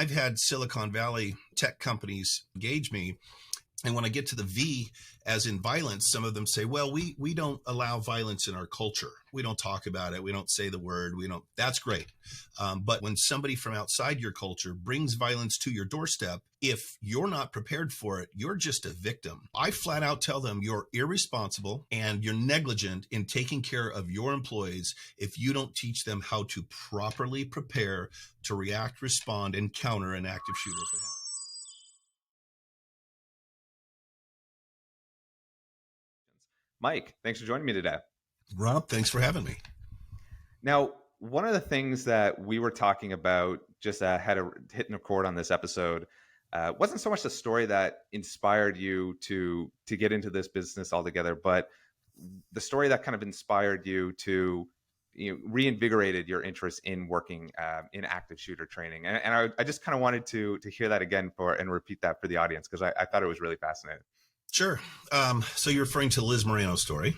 I've had Silicon Valley tech companies engage me. And when I get to the V, as in violence, some of them say, well, we don't allow violence in our culture. We don't talk about it. We don't say the word. We don't. That's great. But when somebody from outside your culture brings violence to your doorstep, if you're not prepared for it, you're just a victim. I flat out tell them you're irresponsible and you're negligent in taking care of your employees if you don't teach them how to properly prepare to react, respond, and counter an active shooter if it happens. Mike, thanks for joining me today. Rob, thanks for having me. Now, one of the things that we were talking about just ahead of hitting record on this episode wasn't so much the story that inspired you to get into this business altogether, but the story that kind of inspired you to reinvigorated your interest in working in active shooter training. And I just kind of wanted to hear that again and repeat that for the audience, because I thought it was really fascinating. Sure. So you're referring to Liz Moreno's story.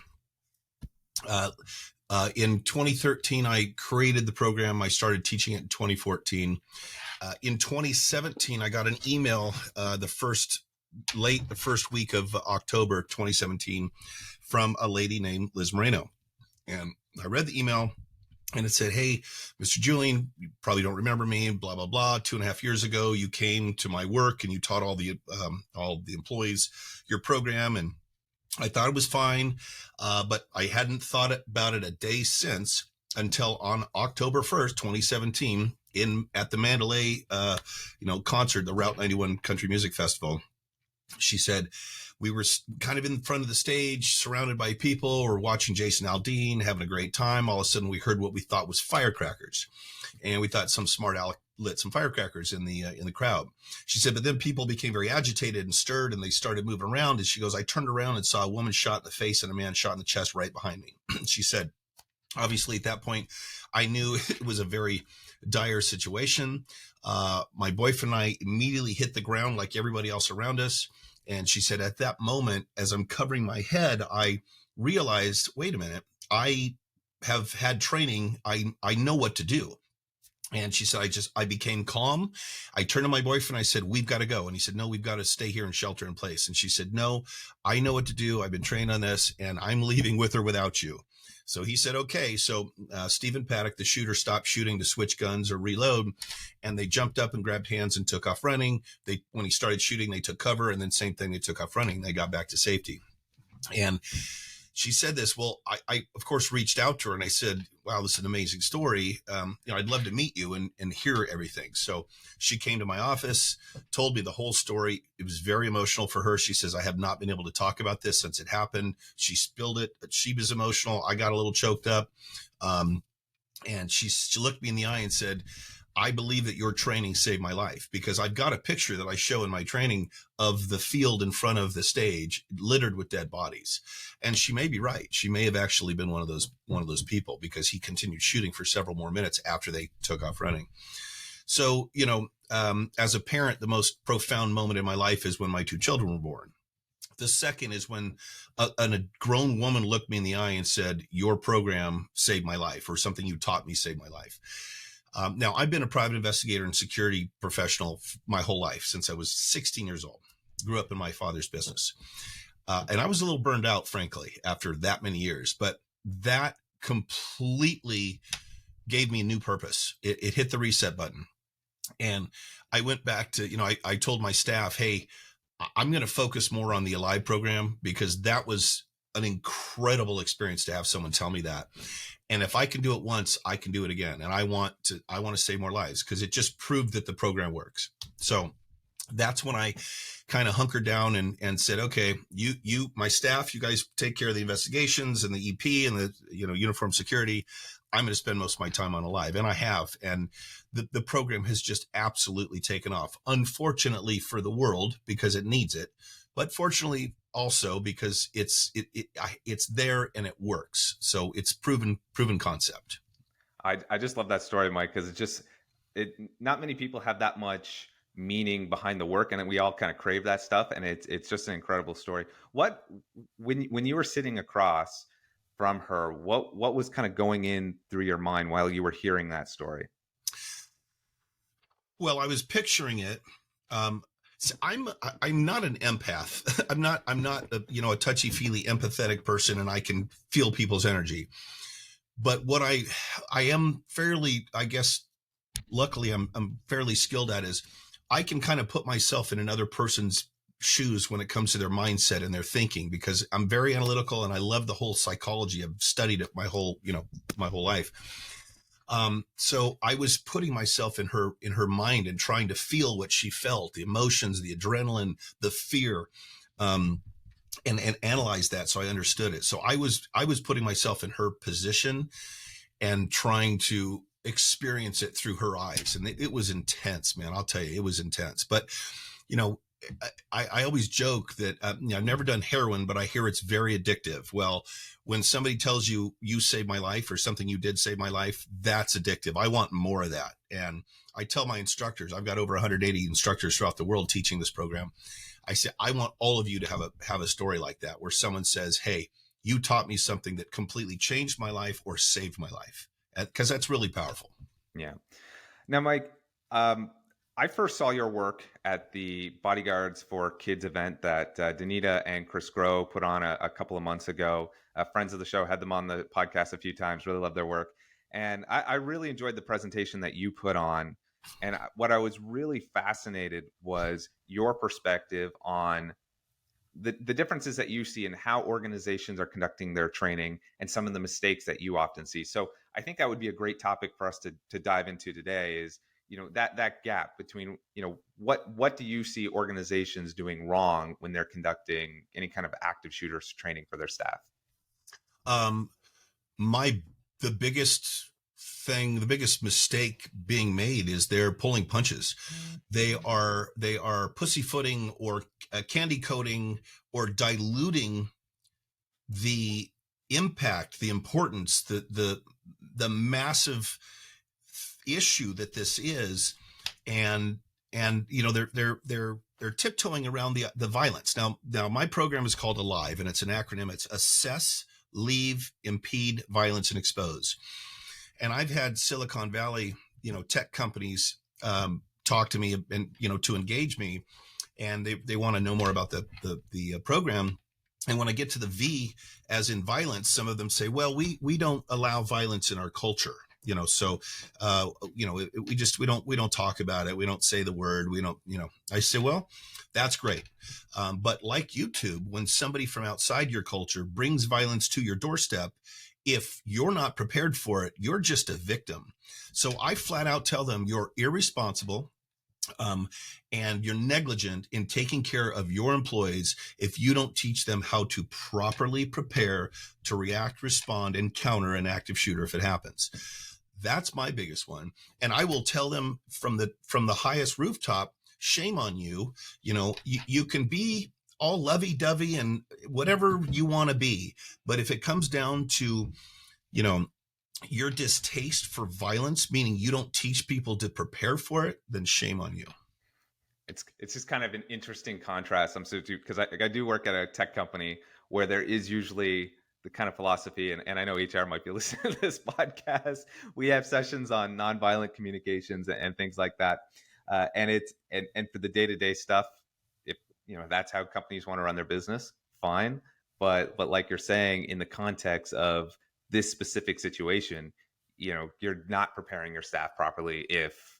In 2013, I created the program. I started teaching it in 2014. In 2017, I got an email the first week of October 2017 from a lady named Liz Moreno. And I read the email and it said, hey, Mr. Julian, you probably don't remember me, blah, blah, blah. 2.5 years ago, you came to my work and you taught all the employees your program. And I thought it was fine, but I hadn't thought about it a day since until on October 1st, 2017, at the Mandalay, concert, the Route 91 Country Music Festival. She said, we were kind of in front of the stage, surrounded by people. We're watching Jason Aldean, having a great time. All of a sudden, we heard what we thought was firecrackers, and we thought some smart aleck lit some firecrackers in the crowd. She said, but then people became very agitated and stirred, and they started moving around. And she goes, I turned around and saw a woman shot in the face and a man shot in the chest right behind me. She said, obviously, at that point, I knew it was a very dire situation. My boyfriend and I immediately hit the ground like everybody else around us. And she said, at that moment, as I'm covering my head, I realized, wait a minute, I have had training. I know what to do. And she said, I became calm. I turned to my boyfriend. I said, we've got to go. And he said, no, we've got to stay here and shelter in place. And she said, no, I know what to do. I've been trained on this and I'm leaving with or without you. So he said, okay. So Stephen Paddock, the shooter, stopped shooting to switch guns or reload. And they jumped up and grabbed hands and took off running. When he started shooting, they took cover. And then same thing, they took off running. They got back to safety. And she said this. Well, I of course reached out to her and I said, wow, this is an amazing story. I'd love to meet you and hear everything. So she came to my office, told me the whole story. It was very emotional for her. She says, I have not been able to talk about this since it happened. She spilled it. She was emotional. I got a little choked up. And she looked me in the eye and said, I believe that your training saved my life, because I've got a picture that I show in my training of the field in front of the stage littered with dead bodies. And she may be right. She may have actually been one of those people, because he continued shooting for several more minutes after they took off running. So, as a parent, the most profound moment in my life is when my 2 children were born. The second is when a grown woman looked me in the eye and said, your program saved my life, or something you taught me saved my life. Now, I've been a private investigator and security professional my whole life, since I was 16 years old. Grew up in my father's business. And I was a little burned out, frankly, after that many years. But that completely gave me a new purpose. It hit the reset button. And I went back to, I told my staff, hey, I'm going to focus more on the Alive program, because that was an incredible experience to have someone tell me that. And if I can do it once, I can do it again. And I want to save more lives, because it just proved that the program works. So that's when I kind of hunkered down and said, okay, you, my staff, you guys take care of the investigations and the EP and the, uniform security. I'm going to spend most of my time on Alive. And I have. And the program has just absolutely taken off. Unfortunately for the world, because it needs it, but fortunately also because it's there and it works. So it's proven concept. I just love that story, Mike, because not many people have that much meaning behind the work, and we all kind of crave that stuff. And it's just an incredible story. When you were sitting across from her, what was kind of going in through your mind while you were hearing that story? Well, I was picturing it. I'm not an empath. I'm not a touchy feely empathetic person, and I can feel people's energy. But what I am fairly, I guess, luckily I'm fairly skilled at is I can kind of put myself in another person's shoes when it comes to their mindset and their thinking, because I'm very analytical and I love the whole psychology. I've studied it my whole life. So I was putting myself in her mind and trying to feel what she felt, the emotions, the adrenaline, the fear, and analyze that so I understood it. So I was putting myself in her position and trying to experience it through her eyes. And it was intense, man. I'll tell you, it was intense. But, you know, I always joke that I've never done heroin, but I hear it's very addictive. Well, when somebody tells you you saved my life or something you did save my life, that's addictive. I want more of that. And I tell my instructors, I've got over 180 instructors throughout the world teaching this program. I say, I want all of you to have a story like that, where someone says, hey, you taught me something that completely changed my life or saved my life. Because that's really powerful. Yeah. Now, Mike, I first saw your work at the Bodyguards for Kids event that Danita and Chris Grow put on a couple of months ago. Friends of the show had them on the podcast a few times, really love their work. And I really enjoyed the presentation that you put on. And what I was really fascinated was your perspective on the differences that you see in how organizations are conducting their training and some of the mistakes that you often see. So I think that would be a great topic for us to dive into today is, that gap between, what do you see organizations doing wrong when they're conducting any kind of active shooters training for their staff? Um, the biggest mistake being made is they're pulling punches. They are pussyfooting or candy coating or diluting the impact, the importance, the massive issue that this is, and they're tiptoeing around the violence. Now my program is called ALIVE, and it's an acronym. It's assess, leave, impede, violence, and expose. And I've had Silicon Valley, tech companies talk to me and to engage me, and they want to know more about the program. And when I get to the V, as in violence, some of them say, well, we don't allow violence in our culture. We don't talk about it. We don't say the word. We don't, I say, well, that's great. But like YouTube, when somebody from outside your culture brings violence to your doorstep, if you're not prepared for it, you're just a victim. So I flat out tell them you're irresponsible. And you're negligent in taking care of your employees if you don't teach them how to properly prepare to react, respond, and counter an active shooter if it happens. That's my biggest one. And I will tell them from the highest rooftop, shame on you. You can be all lovey-dovey and whatever you want to be, but if it comes down to, your distaste for violence, meaning you don't teach people to prepare for it, then shame on you. It's just kind of an interesting contrast. I'm so too, because I do work at a tech company where there is usually the kind of philosophy, and I know HR might be listening to this podcast. We have sessions on nonviolent communications and things like that. And for the day-to-day stuff, if that's how companies want to run their business, fine. But like you're saying, in the context of this specific situation, you're not preparing your staff properly if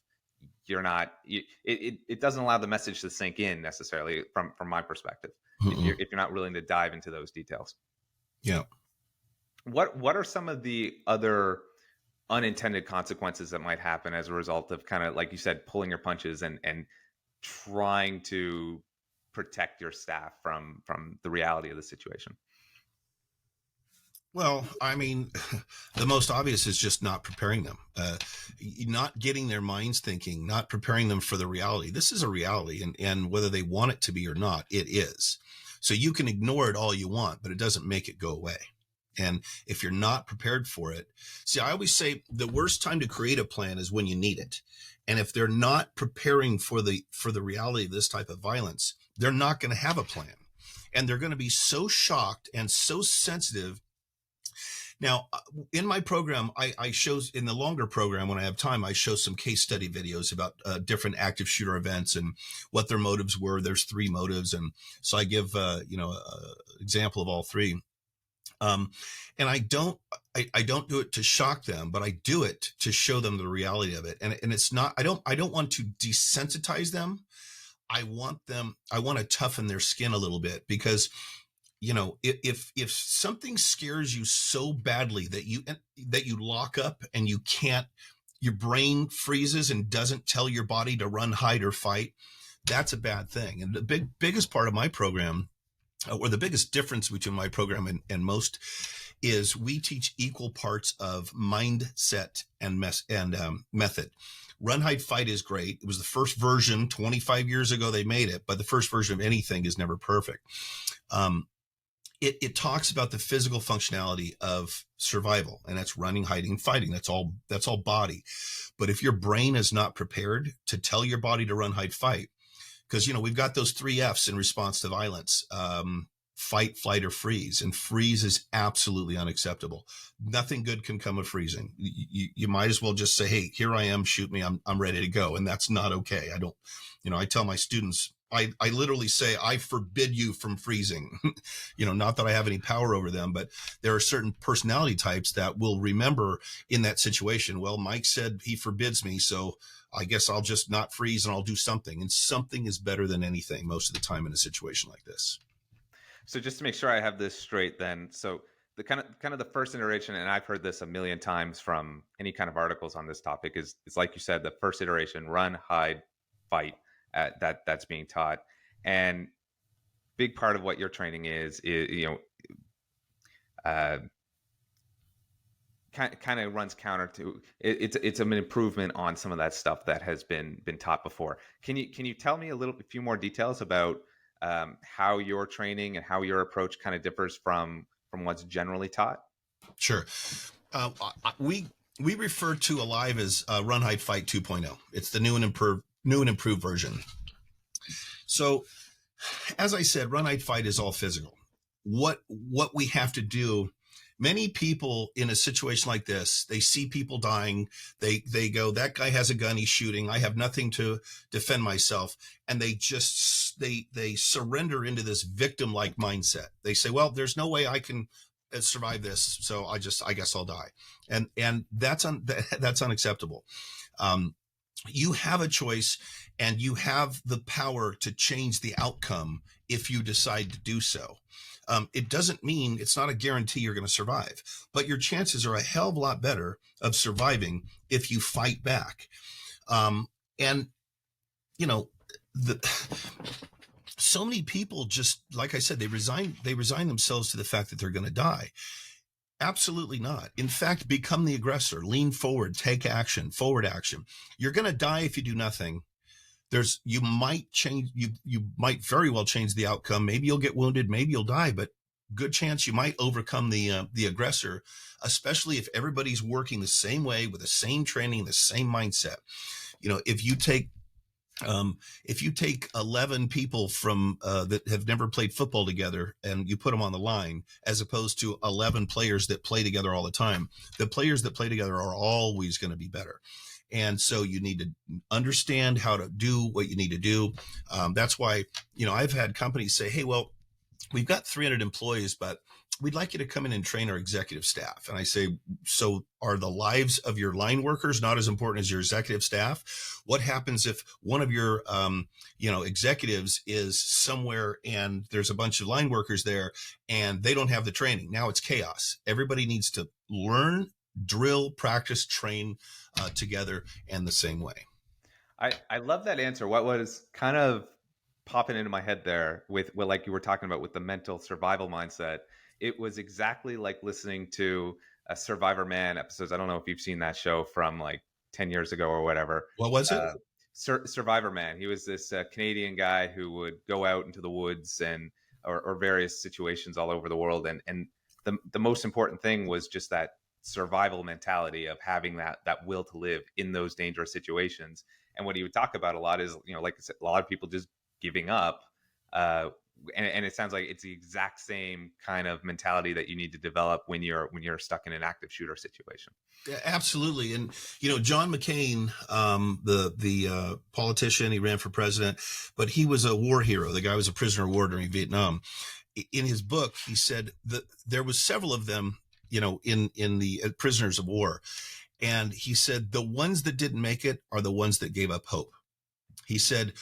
you're not. It doesn't allow the message to sink in necessarily from my perspective. If you're not willing to dive into those details. Yeah. What are some of the other unintended consequences that might happen as a result of, kind of like you said, pulling your punches and trying to protect your staff from the reality of the situation? Well, I mean, the most obvious is just not preparing them, not getting their minds thinking, not preparing them for the reality. This is a reality, and whether they want it to be or not, it is. So you can ignore it all you want, but it doesn't make it go away. And if you're not prepared for it, see, I always say the worst time to create a plan is when you need it. And if they're not preparing for the reality of this type of violence, they're not going to have a plan. And they're going to be so shocked and so sensitive. Now, in my program, I show, in the longer program, when I have time, I show some case study videos about different active shooter events and what their motives were. There's 3 motives. And so I give, example of all 3. Um, and I don't do it to shock them, but I do it to show them the reality of it. And it's not, I don't want to desensitize them. I want to toughen their skin a little bit, because if something scares you so badly that you lock up and you can't, your brain freezes and doesn't tell your body to run, hide, or fight, that's a bad thing. And the biggest part of my program, or the biggest difference between my program and most, is we teach equal parts of mindset and method. Run, hide, fight is great. It was the first version. 25 years ago they made it, but the first version of anything is never perfect. It talks about the physical functionality of survival, and that's running, hiding, fighting. That's all body. But if your brain is not prepared to tell your body to run, hide, fight, because we've got those 3 F's in response to violence: fight, flight, or freeze. And freeze is absolutely unacceptable. Nothing good can come of freezing. You might as well just say, "Hey, here I am, shoot me. I'm ready to go." And that's not okay. I tell my students, I literally say, I forbid you from freezing. Not that I have any power over them, but there are certain personality types that will remember in that situation, well, Mike said he forbids me, so I guess I'll just not freeze and I'll do something. And something is better than anything most of the time in a situation like this. So just to make sure I have this straight, then, so the kind of the first iteration, and I've heard this a million times from any kind of articles on this topic, is like you said, the first iteration: run, hide, fight. That's being taught, and big part of what your training is kind of runs counter to it's an improvement on some of that stuff that has been taught before. Can you tell me a few more details about how your training and how your approach kind of differs from what's generally taught? Sure. We refer to Alive as Run, Hide, Fight 2.0. It's the new and improved version. So, as I said, Run, Hide, Fight is all physical. What we have to do, many people in a situation like this, they see people dying. They go, that guy has a gun, he's shooting. I have nothing to defend myself. And they just, they surrender into this victim-like mindset. They say, well, there's no way I can survive this, so I guess I'll die. And that's unacceptable. You have a choice, and you have the power to change the outcome if you decide to do so. It doesn't mean, it's not a guarantee you're going to survive, but your chances are a hell of a lot better of surviving if you fight back. And so many people, just like I said, they resign themselves to the fact that they're going to die. Absolutely not. In fact, become the aggressor. Lean forward, take action, forward action. You're going to die if you do nothing. You might very well change the outcome. Maybe you'll get wounded, maybe you'll die, but good chance you might overcome the aggressor, especially if everybody's working the same way, with the same training, the same mindset. If you take 11 people from that have never played football together and you put them on the line, as opposed to 11 players that play together all the time, the players that play together are always going to be better. And so you need to understand how to do what you need to do. That's why, I've had companies say, hey, well, we've got 300 employees, but we'd like you to come in and train our executive staff. And I say, so are the lives of your line workers not as important as your executive staff? What happens if one of your, executives is somewhere and there's a bunch of line workers there and they don't have the training? Now it's chaos. Everybody needs to learn, drill, practice, train together, and the same way. I love that answer. What was kind of popping into my head there with like you were talking about with the mental survival mindset, it was exactly like listening to a Survivor Man episodes. I don't know if you've seen that show from like 10 years ago or whatever. What was it? Survivor Man. He was this Canadian guy who would go out into the woods or various situations all over the world. And the most important thing was just that survival mentality of having that will to live in those dangerous situations. And what he would talk about a lot is, like I said, a lot of people just giving up and it sounds like it's the exact same kind of mentality that you need to develop when you're stuck in an active shooter situation. Yeah, absolutely. And, John McCain, the politician, he ran for president, but he was a war hero. The guy was a prisoner of war during Vietnam. In his book, he said that there was several of them, in the prisoners of war. And he said, the ones that didn't make it are the ones that gave up hope. He said,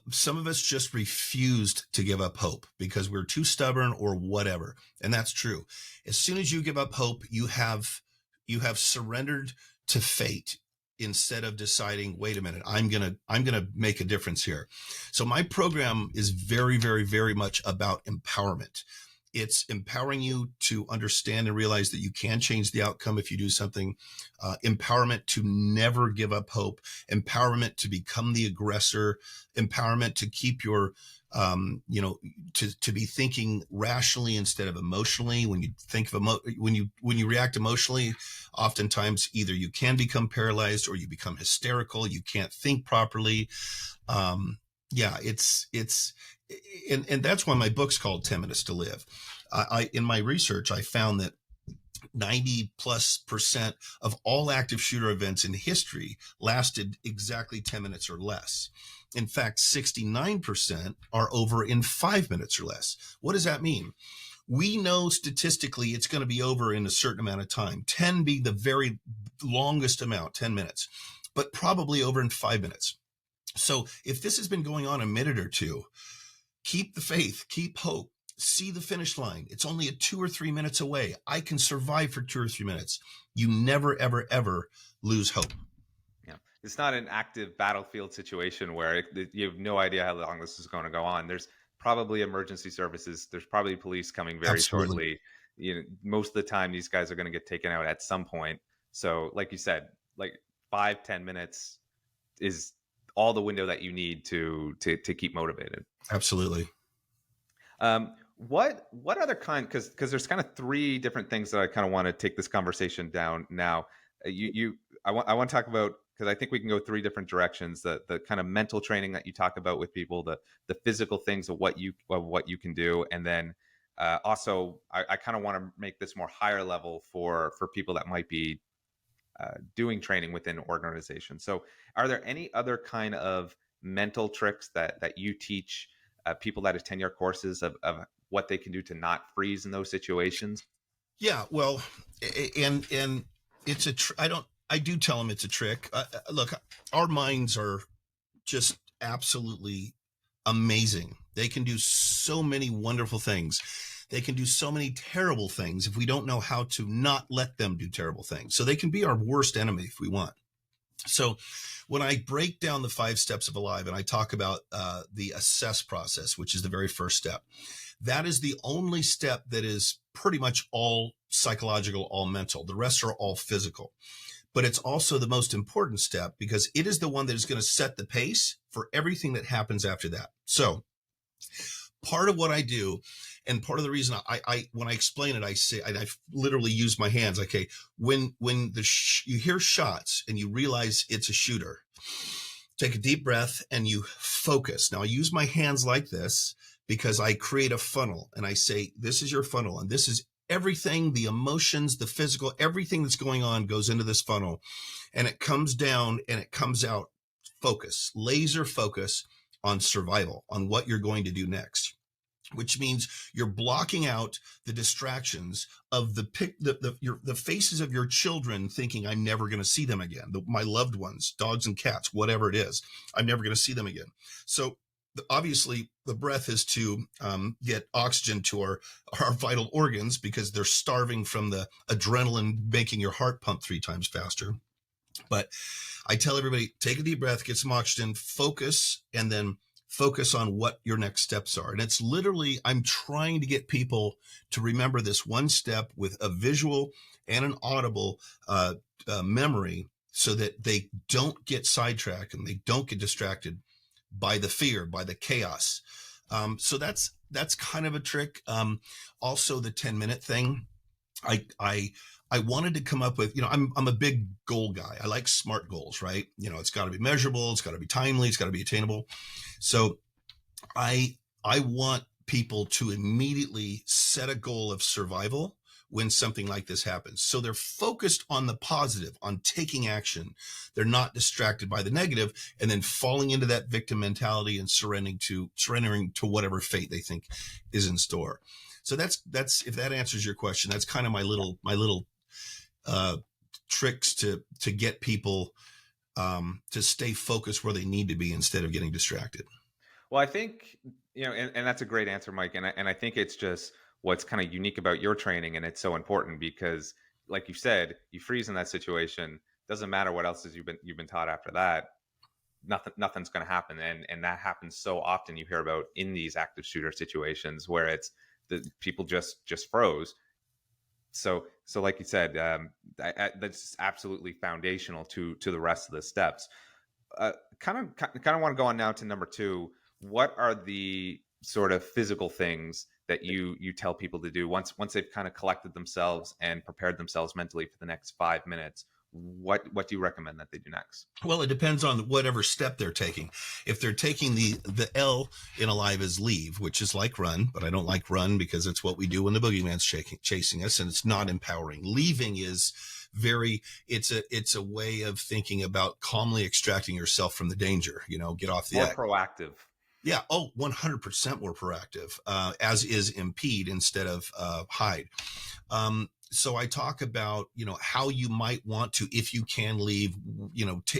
some of us just refused to give up hope because we're too stubborn or whatever. And that's true. As soon as you give up hope, you have surrendered to fate instead of deciding, wait a minute, I'm going to make a difference here. So my program is very, very, very much about empowerment. It's empowering you to understand and realize that you can change the outcome if you do something. Empowerment to never give up hope. Empowerment to become the aggressor. Empowerment to keep your, to be thinking rationally instead of emotionally. When you think of when you react emotionally, oftentimes either you can become paralyzed or you become hysterical. You can't think properly. And that's why my book's called 10 Minutes to Live. In my research, I found that 90+% of all active shooter events in history lasted exactly 10 minutes or less. In fact, 69% are over in 5 minutes or less. What does that mean? We know statistically it's going to be over in a certain amount of time. 10 be the very longest amount, 10 minutes, but probably over in 5 minutes. So if this has been going on a minute or two, keep the faith, keep hope, see the finish line. It's only 2 or 3 minutes away. I can survive for 2 or 3 minutes. You never, ever, ever lose hope. Yeah. It's not an active battlefield situation where you have no idea how long this is going to go on. There's probably emergency services. There's probably police coming very Absolutely. shortly. Most of the time, these guys are going to get taken out at some point. So like you said, like 5-10 minutes is all the window that you need to keep motivated. Absolutely. What other kind, because there's kind of 3 different things that I kind of want to take this conversation down now. I want to talk about, because I think we can go 3 different directions. The kind of mental training that you talk about with people, the physical things of what you can do, and then also I kind of want to make this more higher level for people that might be doing training within organizations. So are there any other kind of mental tricks that you teach people that attend your courses of what they can do to not freeze in those situations? Yeah, well, and it's I do tell them it's a trick. Look, our minds are just absolutely amazing. They can do so many wonderful things. They can do so many terrible things if we don't know how to not let them do terrible things. So they can be our worst enemy if we want. So when I break down the 5 steps of Alive and I talk about the assess process, which is the very first step, that is the only step that is pretty much all psychological, all mental. The rest are all physical. But it's also the most important step because it is the one that is going to set the pace for everything that happens after that. So part of what I do, and part of the reason I when I explain it, I say, I literally use my hands. Okay, when you hear shots and you realize it's a shooter, take a deep breath and you focus. Now I use my hands like this because I create a funnel and I say, this is your funnel and this is everything, the emotions, the physical, everything that's going on goes into this funnel and it comes down and it comes out. Focus, laser focus on survival, on what you're going to do next, which means you're blocking out the distractions of the faces of your children thinking, I'm never going to see them again. My loved ones, dogs and cats, whatever it is, I'm never going to see them again. So obviously the breath is to get oxygen to our vital organs because they're starving from the adrenaline making your heart pump 3 times faster. But I tell everybody, take a deep breath, get some oxygen, focus, and then focus on what your next steps are. And it's literally, I'm trying to get people to remember this one step with a visual and an audible memory so that they don't get sidetracked and they don't get distracted by the fear, by the chaos. So that's kind of a trick. Also the 10-minute thing. I wanted to come up with, I'm a big goal guy. I like SMART goals, right? It's got to be measurable. It's got to be timely. It's got to be attainable. So I I want people to immediately set a goal of survival when something like this happens. So they're focused on the positive, on taking action. They're not distracted by the negative and then falling into that victim mentality and surrendering to whatever fate they think is in store. So that's if that answers your question, that's kind of my little tricks to get people to stay focused where they need to be instead of getting distracted. Well, I think, and that's a great answer, Mike. And I think it's just what's kind of unique about your training. And it's so important because, like you said, you freeze in that situation. Doesn't matter what else is you've been taught after that. Nothing's going to happen. And that happens so often. You hear about in these active shooter situations where it's the people just froze. So like you said, that's absolutely foundational to the rest of the steps. Kind of want to go on now to number 2. What are the sort of physical things that you tell people to do once they've kind of collected themselves and prepared themselves mentally for the next 5 minutes? What do you recommend that they do next? Well, it depends on whatever step they're taking. If they're taking the L in Alive is leave, which is like run, but I don't like run because it's what we do when the boogeyman's chasing us, and it's not empowering. Leaving is it's a way of thinking about calmly extracting yourself from the danger. Get off the More proactive. Yeah. Oh, 100% more proactive, as is impede instead of hide. So I talk about, how you might want to, if you can leave,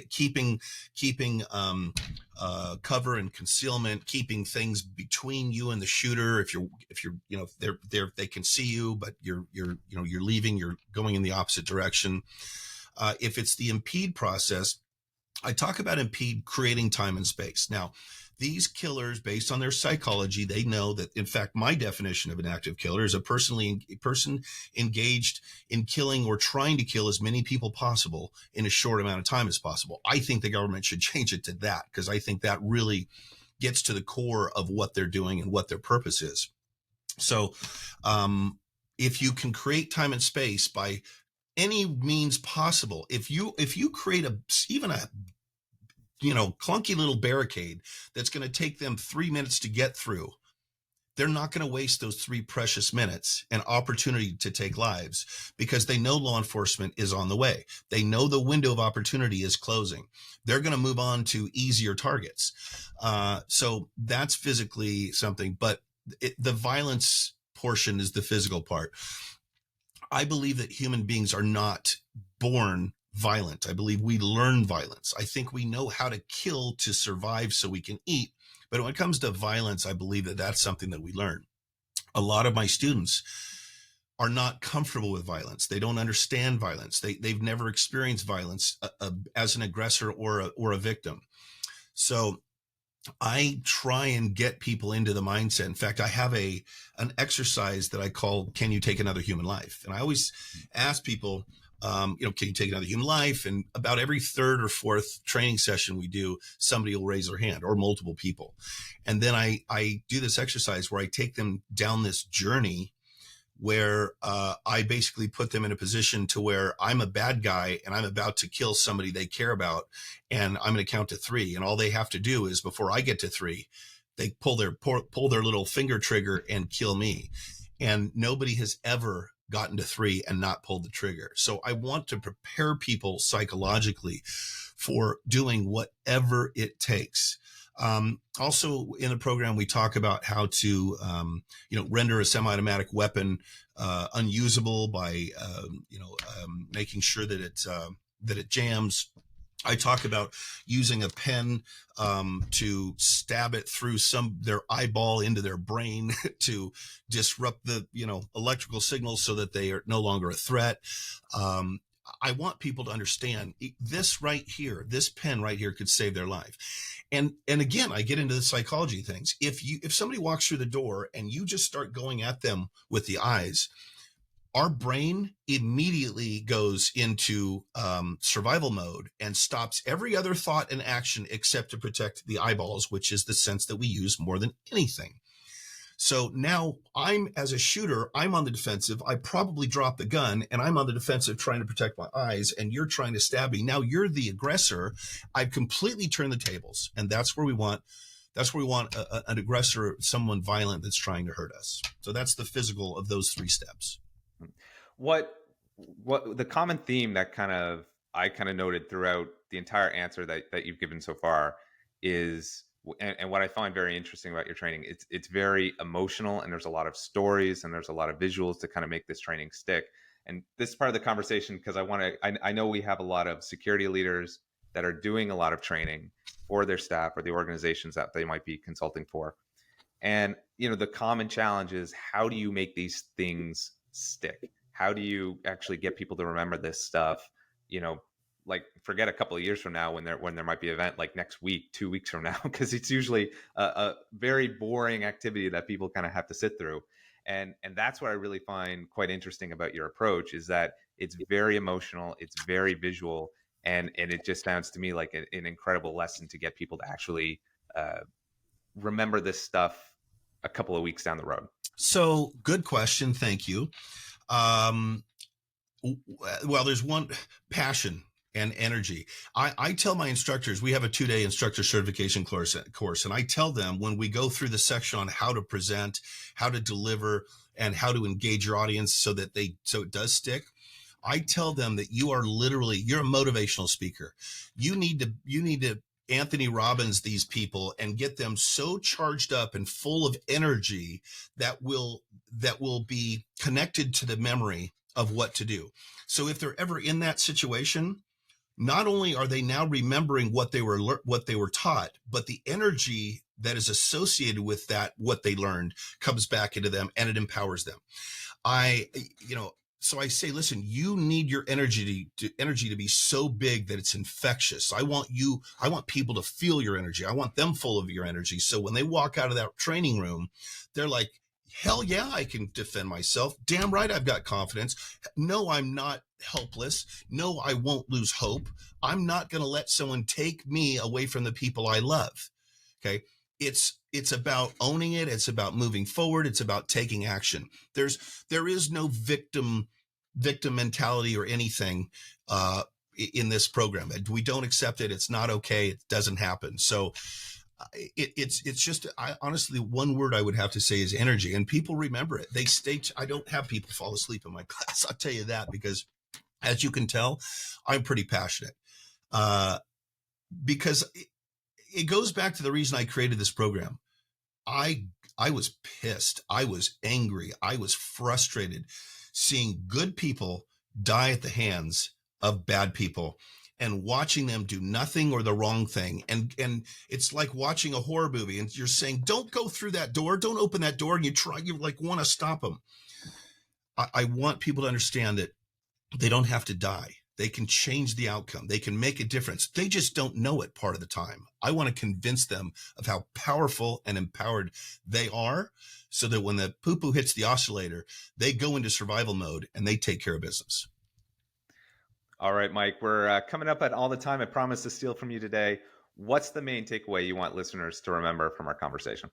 keeping cover and concealment, keeping things between you and the shooter. If you're, they can see you, but you're leaving, you're going in the opposite direction. If it's the impede process, I talk about impede creating time and space. Now, these killers, based on their psychology, they know that, in fact, my definition of an active killer is a person engaged in killing or trying to kill as many people possible in a short amount of time as possible. I think the government should change it to that, because I think that really gets to the core of what they're doing and what their purpose is. So if you can create time and space by any means possible, if you create even a clunky little barricade that's going to take them 3 minutes to get through, they're not going to waste those 3 precious minutes and opportunity to take lives, because they know law enforcement is on the way. They know the window of opportunity is closing. They're going to move on to easier targets. So that's physically something, but the violence portion is the physical part. I believe that human beings are not born violent. I believe we learn violence. I think we know how to kill to survive so we can eat. But when it comes to violence, I believe that that's something that we learn. A lot of my students are not comfortable with violence. They don't understand violence. They've never experienced violence as an aggressor or a victim. So I try and get people into the mindset. In fact, I have an exercise that I call, "Can you take another human life?" And I always ask people, can you take another human life? And about every 3rd or 4th training session we do, somebody will raise their hand, or multiple people. And then I do this exercise where I take them down this journey where I basically put them in a position to where I'm a bad guy and I'm about to kill somebody they care about, and I'm going to count to 3. And all they have to do is, before I get to 3, they pull their little finger trigger and kill me. And nobody has ever gotten to 3 and not pulled the trigger. So I want to prepare people psychologically for doing whatever it takes. Also in the program, we talk about how to, render a semi-automatic weapon unusable by, making sure that it jams. I talk about using a pen to stab it through their eyeball into their brain to disrupt the electrical signals so that they are no longer a threat. I want people to understand this right here, this pen right here could save their life. And again, I get into the psychology things. If somebody walks through the door and you just start going at them with the eyes, our brain immediately goes into survival mode and stops every other thought and action except to protect the eyeballs, which is the sense that we use more than anything. So now as a shooter, I'm on the defensive. I probably drop the gun and I'm on the defensive trying to protect my eyes, and you're trying to stab me. Now you're the aggressor. I've completely turned the tables, and that's where we want That's where we want an aggressor, someone violent that's trying to hurt us. So that's the physical of those 3 steps. What the common theme that I kind of noted throughout the entire answer that you've given so far is, and what I find very interesting about your training, it's very emotional, and there's a lot of stories and there's a lot of visuals to kind of make this training stick. And this is part of the conversation because I know we have a lot of security leaders that are doing a lot of training for their staff or the organizations that they might be consulting for. And, the common challenge is, how do you make these things stick? How do you actually get people to remember this stuff? Like, forget a couple of years from now when there might be an event like next week, 2 weeks from now, because it's usually a very boring activity that people kind of have to sit through. And that's what I really find quite interesting about your approach, is that it's very emotional, it's very visual, and it just sounds to me like an incredible lesson to get people to actually remember this stuff a couple of weeks down the road. So, good question. Thank you. Well, there's one: passion and energy. I tell my instructors, we have a 2-day instructor certification course, and I tell them when we go through the section on how to present, how to deliver, and how to engage your audience so it does stick. I tell them that you're a motivational speaker. You need to Anthony Robbins these people and get them so charged up and full of energy that will be connected to the memory of what to do. So if they're ever in that situation, not only are they now remembering what they were taught, but the energy that is associated with that, what they learned, comes back into them and it empowers them. So I say, listen, you need your energy to be so big that it's infectious. I want people to feel your energy. I want them full of your energy. So when they walk out of that training room, they're like, hell yeah, I can defend myself. Damn right, I've got confidence. No, I'm not helpless. No, I won't lose hope. I'm not going to let someone take me away from the people I love. Okay. It's about owning it. It's about moving forward. It's about taking action. There is no victim mentality or anything in this program. We don't accept it. It's not okay. It doesn't happen. So it's just, honestly, one word I would have to say is energy, and people remember it. I don't have people fall asleep in my class. I'll tell you that, because as you can tell, I'm pretty passionate, because it goes back to the reason I created this program. I was pissed. I was angry. I was frustrated seeing good people die at the hands of bad people and watching them do nothing or the wrong thing. And it's like watching a horror movie and you're saying, don't go through that door. Don't open that door. And you like want to stop them. I want people to understand that they don't have to die. They can change the outcome. They can make a difference. They just don't know it part of the time. I want to convince them of how powerful and empowered they are, so that when the poo-poo hits the oscillator, they go into survival mode and they take care of business. All right, Mike, we're coming up at all the time I promised to steal from you today. What's the main takeaway you want listeners to remember from our conversation?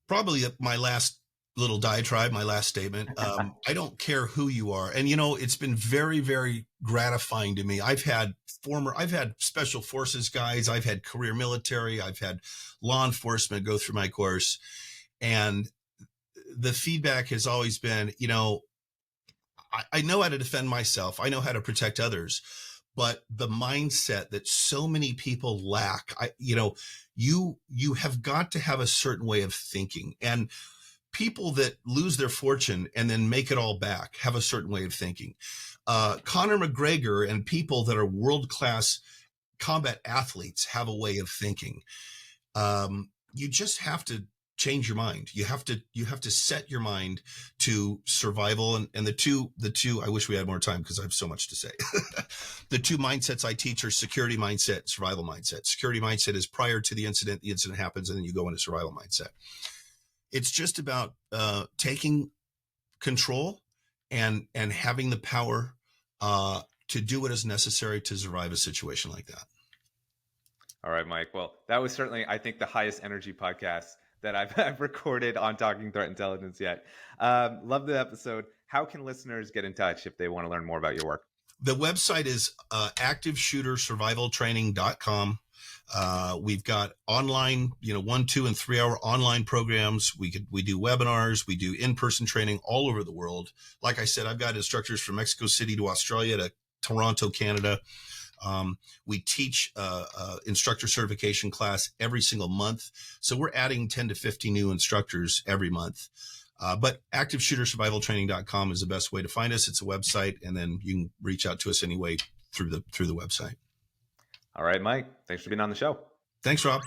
Probably my last little diatribe, my last statement. I don't care who you are. And, it's been very, very gratifying to me. I've had special forces guys. I've had career military. I've had law enforcement go through my course. And the feedback has always been, I know how to defend myself. I know how to protect others. But the mindset that so many people lack, you have got to have a certain way of thinking. And people that lose their fortune and then make it all back have a certain way of thinking. Conor McGregor and people that are world-class combat athletes have a way of thinking. You just have to change your mind. You have to set your mind to survival. And the two, I wish we had more time because I have so much to say. The two mindsets I teach are security mindset, survival mindset. Security mindset is prior to the incident happens, and then you go into survival mindset. It's just about taking control and having the power to do what is necessary to survive a situation like that. All right, Mike. Well, that was certainly, I think, the highest energy podcast that I've recorded on Talking Threat Intelligence yet. Love the episode. How can listeners get in touch if they want to learn more about your work? The website is activeshootersurvivaltraining.com. We've got online, 1, 2, and 3 hour online programs. We do webinars, we do in-person training all over the world. Like I said, I've got instructors from Mexico City to Australia to Toronto, Canada. We teach instructor certification class every single month. So we're adding 10 to 50 new instructors every month. But activeshootersurvivaltraining.com is the best way to find us. It's a website, and then you can reach out to us anyway through the website. All right, Mike, thanks for being on the show. Thanks, Rob.